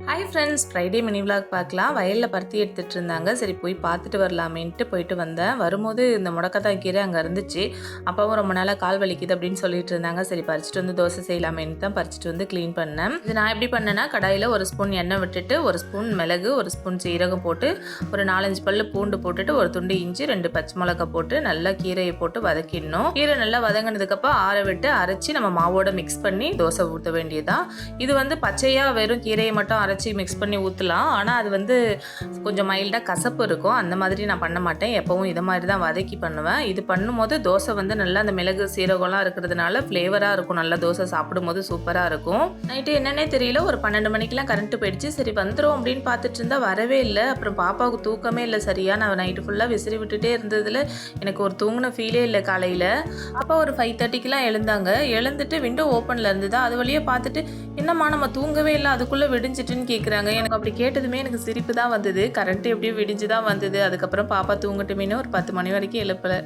Hi friends, Friday mini vlog பார்க்கலாம். வயலில் பருத்தி எடுத்துகிட்டு இருந்தாங்க. சரி போய் பார்த்துட்டு வரலாமேன்ட்டு போயிட்டு வந்தேன். வரும்போது இந்த முடக்கத்தான் கீரை அங்கே இருந்துச்சு. அப்பாவும் ரொம்ப நாளாக கால் வலிக்குது அப்படின்னு சொல்லிட்டு இருந்தாங்க. சரி பறிச்சுட்டு வந்து தோசை செய்யலாமேன்ட்டு தான் பறிச்சுட்டு வந்து க்ளீன் பண்ணேன். இது நான் எப்படி பண்ணேன்னா, கடாயில் ஒரு ஸ்பூன் எண்ணெய் விட்டுட்டு, ஒரு ஸ்பூன் மிளகு, ஒரு ஸ்பூன் சீரகம் போட்டு, ஒரு 4-5 பல்லு பூண்டு போட்டுட்டு, ஒரு துண்டு இஞ்சி, 2 பச்சை மிளகா போட்டு நல்லா கீரையை போட்டு வதக்கிடணும். கீரை நல்லா வதங்கினதுக்கப்புறம் ஆற விட்டு அரைச்சி நம்ம மாவோட மிக்ஸ் பண்ணி தோசை ஊற்ற வேண்டியதுதான். இது வந்து பச்சையாக வெறும் கீரையை மட்டும் அரைச்சி மிக்ஸ் பண்ணி ஊற்றலாம். ஆனால் அது வந்து கொஞ்சம் மைல்டாக கசப்பு இருக்கும். அந்த மாதிரி நான் பண்ண மாட்டேன். எப்பவும் இதை மாதிரி தான் வதக்கி பண்ணுவேன். இது பண்ணும்போது தோசை வந்து நல்லா அந்த மிளகு சீரகம்லாம் இருக்கிறதுனால ஃப்ளேவராக இருக்கும். நல்லா தோசை சாப்பிடும்போது சூப்பராக இருக்கும். நைட்டு என்னன்னே தெரியல, ஒரு 12 மணிக்கெலாம் கரண்ட்டு போயிடுச்சு. சரி வந்துடும் அப்படின்னு பார்த்துட்டு இருந்தா வரவே இல்லை. அப்புறம் பாப்பாவுக்கு தூக்கமே இல்லை சரியா. நான் நைட்டு ஃபுல்லாக விசிறி விட்டுட்டே இருந்ததில் எனக்கு ஒரு தூங்கின ஃபீலே இல்லை. காலையில் அப்பா ஒரு 5:30க்கெலாம் எழுந்தாங்க. எழுந்துட்டு விண்டோ ஓப்பனில் இருந்ததா, அது வழியே பார்த்துட்டு என்னம்மா நம்ம தூங்கவே இல்லை, அதுக்குள்ளே விடிஞ்சிட்டுன்னு கேட்குறாங்க. எனக்கு அப்படி கேட்டதுமே எனக்கு சிரிப்பு தான் வந்தது. கரண்ட் எப்படியும் விடிஞ்சு தான் வந்தது. அதுக்கப்புறம் பாப்பா தூங்கட்டுமேனு ஒரு 10 மணி வரைக்கும் எழுப்பலை.